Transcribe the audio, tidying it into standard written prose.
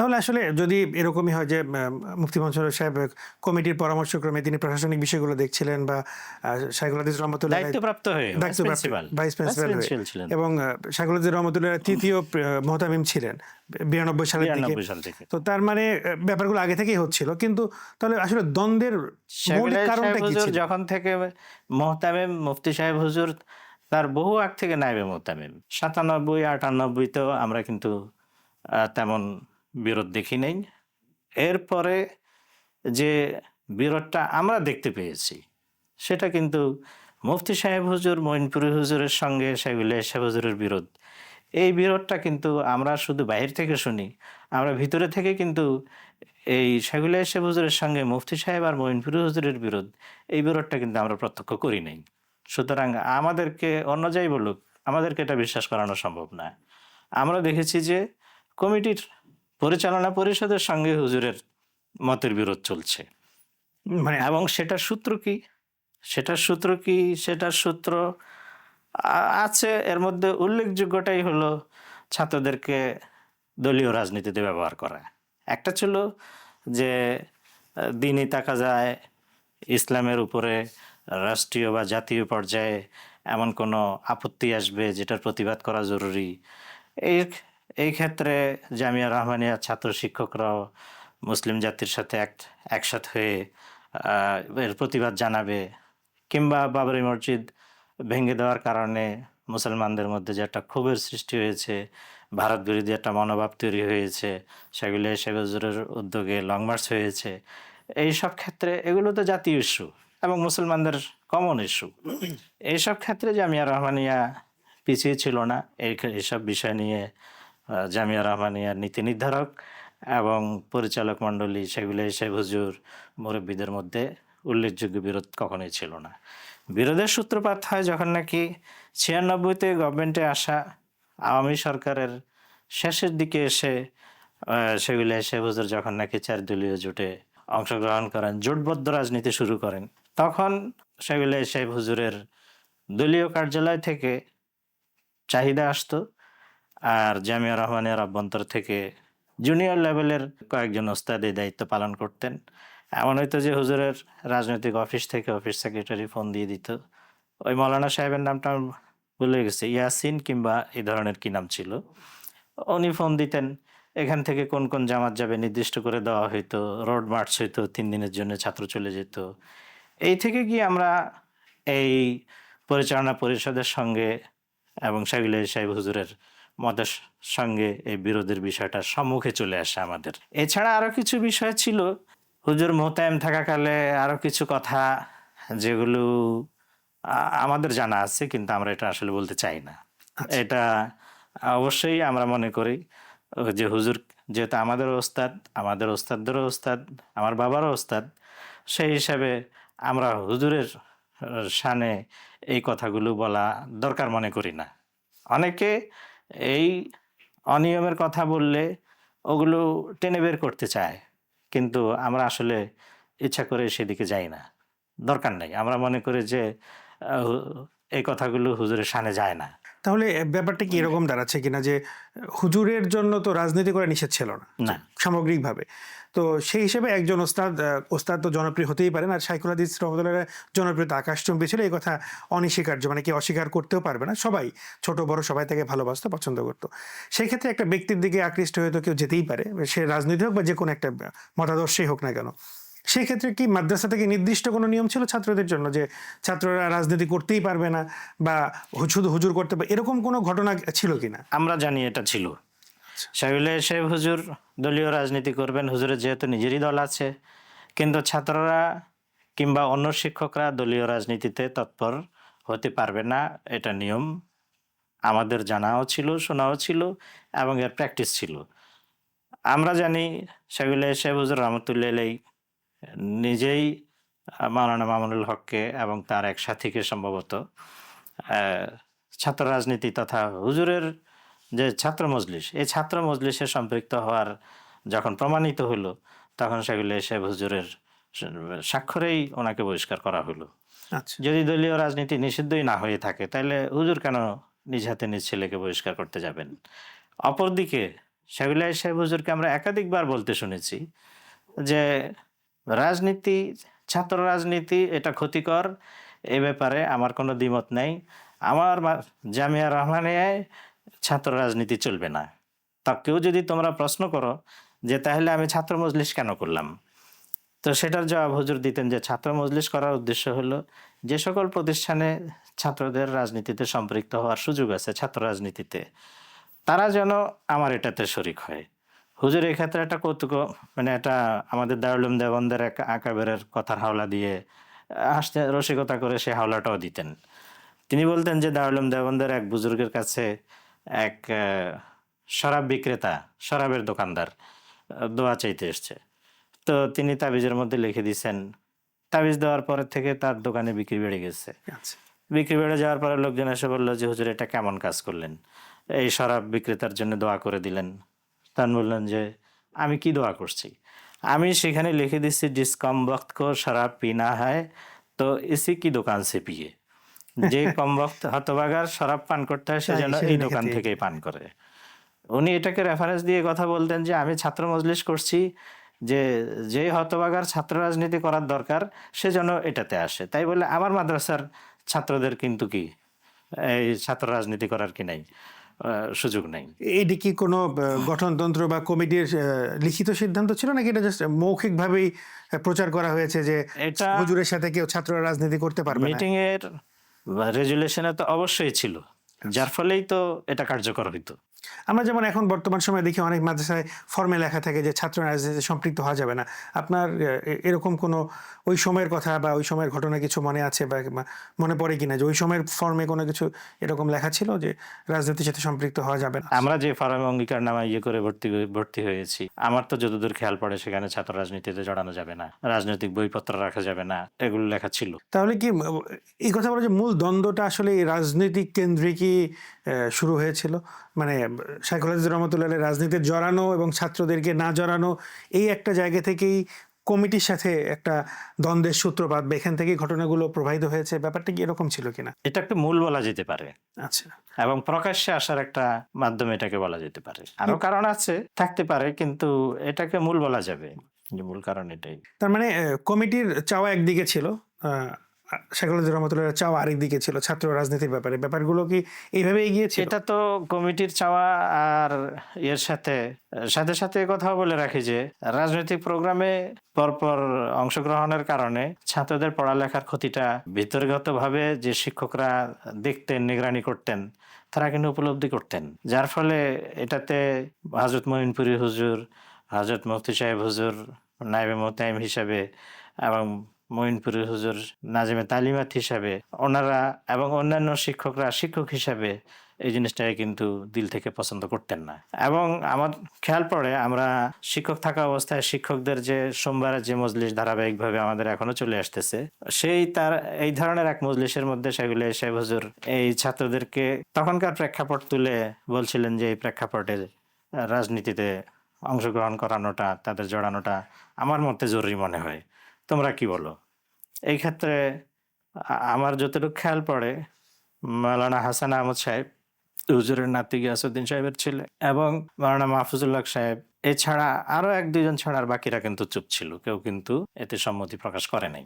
তাহলে আসলে যদি এরকমই হয় যে মুফতি মনসুর সাহেব কমিটির পরামর্শক্রমে তিনি প্রশাসনিক বিষয়গুলো দেখছিলেন বা শাইখুল হাদিস রহমতুল্লাহ দায়িত্বপ্রাপ্ত হয়ে দায়িত্বপ্রাপ্ত ভাইস প্রিন্সিপাল হয়ে ছিলেন এবং শাইখুল হাদিস রহমতুল্লাহ তৃতীয় মোহতামিম ছিলেন 92 সাল থেকে। তো তার মানে ব্যাপারগুলো আগে থেকেই হচ্ছিল, কিন্তু তাহলে আসলে দ্বন্দ্বের মূল কারণটা কি ছিল? যখন থেকে মোহতামিম মুফতি সাহেব হুজুর তার বহু আগ থেকে নায়েবে মোহতামিম 97-98 আমরা কিন্তু তেমন বিরোধ দেখি নাই। এরপরে যে বিরোধটা আমরা দেখতে পেয়েছি সেটা কিন্তু মুফতি সাহেব হুজুর মঈনপুরী হুজুরের সঙ্গে শাইখুল সাহেব হুজুরের বিরোধ। এই বিরোধটা কিন্তু আমরা শুধু বাহির থেকে শুনি, আমরা ভিতরে থেকে কিন্তু এই শাইখুল সাহেব হুজুরের সঙ্গে মুফতি সাহেব আর মঈনপুরী হুজুরের বিরোধ, এই বিরোধটা কিন্তু আমরা প্রত্যক্ষ করি নাই। সুতরাং আমাদেরকে অন্য যাই বলুক, আমাদেরকে এটা বিশ্বাস করানো সম্ভব না। আমরা দেখেছি যে কমিটির পরিচালনা পরিষদের সঙ্গে হুজুরের মতের বিরোধ চলছে, মানে এবং সেটার সূত্র কি? সেটার সূত্র আছে। এর মধ্যে উল্লেখযোগ্যটাই হলো ছাত্রদেরকে দলীয় রাজনীতিতে ব্যবহার করা। একটা ছিল যে দ্বীনি তাকাজায় ইসলামের উপরে রাষ্ট্রীয় বা জাতীয় পর্যায়ে এমন কোনো আপত্তি আসবে যেটার প্রতিবাদ করা জরুরি। এই ক্ষেত্রে জামিয়া রহমানিয়া ছাত্র শিক্ষকরাও মুসলিম জাতির সাথে একসাথ হয়ে এর প্রতিবাদ জানাবে, কিংবা বাবরি মসজিদ ভেঙে দেওয়ার কারণে মুসলমানদের মধ্যে যে একটা ক্ষোভের সৃষ্টি হয়েছে, ভারত বিরোধী একটা মনোভাব তৈরি হয়েছে, সেগুলো শেখ হুজুরের উদ্যোগে লং মার্চ হয়েছে। এইসব ক্ষেত্রে এগুলো তো জাতীয় ইস্যু এবং মুসলমানদের কমন ইস্যু। এইসব ক্ষেত্রে জামিয়া রহমানিয়া পিছিয়ে ছিল না। এইসব বিষয় নিয়ে জামিয়া রহমানিয়ার নীতি নির্ধারক এবং পরিচালক মণ্ডলী সেগুলো শেখ হুজুর মুরব্বীদের মধ্যে উল্লেখযোগ্য বিরোধ কখনোই ছিল না। বিরোধের সূত্রপাত হয় যখন নাকি 96-তে গভর্নমেন্টে আসা আওয়ামী সরকারের শেষের দিকে এসে সেগুলো শেখ হুজুর যখন নাকি 4 দলীয় জোটে অংশগ্রহণ করেন, জোটবদ্ধ রাজনীতি শুরু করেন, তখন সেগুলো শেখ হুজুরের দলীয় কার্যালয় থেকে চাহিদা আসতো, আর জামিয়া রহমানের অভ্যন্তর থেকে জুনিয়র লেভেলের কয়েকজন ওস্তাদ এই দায়িত্ব পালন করতেন। এমন হয়তো যে হুজুরের রাজনৈতিক অফিস থেকে অফিস সেক্রেটারি ফোন দিয়ে দিত, ওই মৌলানা সাহেবের নামটা ভুলে গেছে, ইয়াসিন কিংবা এই ধরনের কি নাম ছিল, উনি ফোন দিতেন। এখান থেকে কোন কোন জামাত যাবে নির্দিষ্ট করে দেওয়া হইতো, রোড মার্চ হইতো, 3 দিনের জন্য ছাত্র চলে যেত। এই থেকে গিয়ে আমরা এই পরিচালনা পরিষদের সঙ্গে এবং শাইখুল সাহেব হুজুরের মতের সঙ্গে এই বিরোধের বিষয়টা সম্মুখে চলে আসে আমাদের। এছাড়া আরো কিছু বিষয় ছিল হুজুর মোহতায়েম থাকাকালে, আরো কিছু কথা যেগুলো আমাদের জানা আছে, কিন্তু আমরা এটা আসলে বলতে চাই না। এটা অবশ্যই আমরা মনে করি যে হুজুর যেহেতু আমাদের ওস্তাদ, আমাদের ওস্তাদদেরও ওস্তাদ, আমার বাবারও ওস্তাদ, সেই হিসাবে আমরা হুজুরের শানে এই কথাগুলো বলা দরকার মনে করি না। অনেকে এই অনিয়মের কথা বললে ওগুলো টেনে বের করতে চায়, কিন্তু আমরা আসলে ইচ্ছা করে সেদিকে যাই না, দরকার নাই। আমরা মনে করি যে এই কথাগুলো হুজুরের শানে যায় না। তাহলে ব্যাপারটা কি এরকম দাঁড়াচ্ছে কিনা যে হুজুরের জন্য তো রাজনীতি করা নিষেধ ছিল না সামগ্রিকভাবে, তো সেই হিসেবে একজন ওস্তাদ তো জনপ্রিয় হতেই পারেন, আর শাইখুল হাদিস রহমতুল্লাহ জনপ্রিয়তা আকাশচুম্বী ছিল, এই কথা অনস্বীকার্য, মানে কেউ অস্বীকার করতেও পারবে না। সবাই ছোট বড় সবাই তাকে ভালোবাসতো, পছন্দ করতো। সেই ক্ষেত্রে একটা ব্যক্তির দিকে আকৃষ্ট হয়ে তো কেউ যেতেই পারে, সে রাজনীতি হোক বা যে কোনো একটা মতাদর্শই হোক না কেন। সেই ক্ষেত্রে কি মাদ্রাসা থেকে নির্দিষ্ট কোনো নিয়ম ছিল ছাত্রদের জন্য যে ছাত্ররা রাজনীতি করতেই পারবে না বা শুধু হুজুর করতে পারবে, এরকম কোনো ঘটনা ছিল কিনা? আমরা জানি এটা ছিল। শাইখুল সাহেব হুজুর দলীয় রাজনীতি করবেন, হুজুরের যেহেতু নিজেরই দল আছে, কিন্তু ছাত্ররা কিংবা অন্য শিক্ষকরা দলীয় রাজনীতিতে তৎপর হতে পারবে না, এটা নিয়ম আমাদের জানাও ছিল, শোনাও ছিল এবং এর প্র্যাকটিস ছিল। আমরা জানি শাইখুল সাহেব হুজুর রহমতুল্লাহ আলাইহি নিজেই মাওলানা মামুনুল হককে এবং তার এক সাথীকে সম্ভবত ছাত্র রাজনীতি তথা হুজুরের যে ছাত্র মজলিস, এই ছাত্র মজলিসে সম্পৃক্ত হওয়ার যখন প্রমাণিত হলো, তখন সেগুলো সাহেব হুজুরের স্বাক্ষরেই ওনাকে বহিষ্কার করা হলো। যদি দলীয় রাজনীতি নিষিদ্ধই না হয়ে থাকে, তাহলে হুজুর কেন নিজ হাতে নিজ ছেলেকে বহিষ্কার করতে যাবেন? অপরদিকে শাইখুল সাহেব হুজুরকে আমরা একাধিকবার বলতে শুনেছি যে রাজনীতি, ছাত্র রাজনীতি এটা ক্ষতিকর, এ ব্যাপারে আমার কোনো দ্বিমত নেই। আমার জামিয়া রহমানিয়ায় ছাত্র রাজনীতি চলবে না। তা কেউ যদি তোমরা প্রশ্ন করো যে তাহলে আমি ছাত্র মজলিস কেন করলাম, তো সেটার জবাব হুজুর দিতেন যে ছাত্র মজলিস করার উদ্দেশ্য হলো যে সকল প্রতিষ্ঠানে ছাত্রদের রাজনীতিতে সম্পৃক্ত হওয়ার সুযোগ আছে, ছাত্র রাজনীতিতে, তারা যেন আমার এটাতে শরিক হয়। হুজুর এই ক্ষেত্রে একটা কৌতুক, মানে এটা আমাদের দারুল উলুম দেওবন্দের এক আকাবেরের কথার হাওলা দিয়ে হাসতে রসিকতা করে সে হাওলাটাও দিতেন। তিনি বলতেন যে দারুল উলুম দেওবন্দের এক বুজুর্গের কাছে এক শরাব বিক্রেতা, শরাবের দোকানদার দোয়া চাইতে এসছে। তো তিনি তাবিজের মধ্যে লিখে দিয়েছেন। তাবিজ দেওয়ার পরের থেকে তার দোকানে বিক্রি বেড়ে গেছে। আচ্ছা। বিক্রি বেড়ে যাওয়ার পরে লোকজন এসে বললো যে হুজুর এটা কেমন কাজ করলেন, এই শরাব বিক্রেতার জন্য দোয়া করে দিলেন। তখন বললেন যে আমি কি দোয়া করছি, আমি সেখানে লিখে দিচ্ছি জিস কম বক্ত কো শরাব পিনা হয় তো ইসি কি দোকান সে পিয়ে, যে কম বক্ত হতভাগার শরাব পান করতে হয় সে যেন এই দোকান থেকেই পান করে। উনি এটাকে রেফারেন্স দিয়ে কথা বলতেন যে আমি ছাত্র মজলিস করছি, যে হতভাগার ছাত্র রাজনীতি করার দরকার সে যেন এটাতে আসে। তাই বলে আমার মাদ্রাসার ছাত্রদের কিন্তু কি এই ছাত্র রাজনীতি করার কি নাই, সুযোগ নাই। এইটি কি কোনো গঠনতন্ত্র বা কমিটির লিখিত সিদ্ধান্ত ছিল নাকি এটা জাস্ট মৌখিকভাবেই প্রচার করা হয়েছে যে এটা হুজুরের সাথে কেউ ছাত্র রাজনীতি করতে পারবে না? মিটিং এর রেজুলেশনে তো অবশ্যই ছিল, যার ফলেই তো এটা কার্যকর হইতো। আমরা যেমন এখন বর্তমান সময়ে দেখি অনেক মাদ্রাসায় ফর্মে লেখা থাকে যে ছাত্র রাজনীতিতে সম্পৃক্ত হওয়া যাবে না। আপনার এরকম কোনো ওই সময়ের কথা বা ওই সময়ের ঘটনা কিছু মনে আছে বা মনে পড়ে কিনা যে ওই সময়ের ফর্মে কোনো কিছু এরকম লেখা ছিল যে রাজনীতির সাথে সম্পৃক্ত হওয়া যাবে না? আমরা যে ফর্মে অঙ্গীকার নামা করে ভর্তি হয়েছি, আমার তো যতদূর খেয়াল পড়ে সেখানে ছাত্র রাজনীতিতে জড়ানো যাবে না, রাজনৈতিক বইপত্র রাখা যাবে না, এগুলো লেখা ছিল। তাহলে কি এই কথা বলে যে মূল দ্বন্দ্বটা আসলে এই রাজনৈতিক কেন্দ্রিকই শুরু হয়েছিল, মানে শাইখুল হাদিস রহমতুল্লাহ রাজনীতিতে জড়ানো এবং ছাত্রদেরকে না জড়ানো, এই একটা জায়গা থেকেই কমিটির সাথে একটা দ্বন্দ্বের সূত্রপাত বা এখান থেকেই ঘটনাগুলো প্রবাহিত হয়েছে, ব্যাপারটা কি এরকম ছিল কিনা? এটা একটা মূল বলা যেতে পারে। আচ্ছা। এবং প্রকাশ্যে আসার একটা মাধ্যম এটাকে বলা যেতে পারে। আরো কারণ আছে, থাকতে পারে, কিন্তু এটাকে মূল বলা যাবে যে মূল কারণ এটাই। তার মানে কমিটির চাওয়া একদিকে ছিল, শাইখুল হাদিস রহমতুল্লাহ চাওয়া আরেকদিকে ছিল ছাত্র রাজনীতির ব্যাপারে। ব্যাপারগুলো কি এইভাবে এগিয়েছে? এটা তো কমিটির চাওয়া, আর এর সাথে সাথে সাথে কথাও বলে রাখি যে রাজনৈতিক প্রোগ্রামে পরপর অংশগ্রহণের কারণে ছাত্রদের পড়ালেখার ক্ষতিটা ভিতরগতভাবে যে শিক্ষকরা দেখতেন, নিগরানি করতেন, তারা কিন্তু উপলব্ধি করতেন। যার ফলে এটাতে হযরত মঈনপুরী হুজুর, হযরত মুফতি সাহেব হুজুর নায়েবে মুহতামিম হিসাবে এবং মঈনপুরী হুজুর নাজিমে তালিমাত হিসাবে ওনারা এবং অন্যান্য শিক্ষকরা শিক্ষক হিসাবে এই জিনিসটাকে কিন্তু দিল থেকে পছন্দ করতেন না। এবং আমার খেয়াল পড়ে আমরা শিক্ষক থাকা অবস্থায় শিক্ষকদের যে সোমবারে যে মজলিস ধারাবাহিকভাবে আমাদের এখনো চলে আসতেছে, সেই তার এই ধরনের এক মজলিসের মধ্যে শাইখুল সাহেব হুজুর এই ছাত্রদেরকে তখনকার প্রেক্ষাপট তুলে বলছিলেন যে এই প্রেক্ষাপটে রাজনীতিতে অংশগ্রহণ করানোটা, তাদের জড়ানোটা আমার মতে জরুরি মনে হয়। তোমরা কি বলো? এই ক্ষেত্রে আমার যতটুকু খেয়াল পড়ে মাওলানা হাসান আহমদ সাহেব হুজুরের নাতি গিয়াসউদ্দিন সাহেবের ছেলে এবং মাওলানা মাহফুজুল্লাহ সাহেব, এছাড়া আরো এক দুইজন ছাড়া আর বাকিরা কিন্তু চুপ ছিল, কেউ কিন্তু এতে সম্মতি প্রকাশ করে নাই।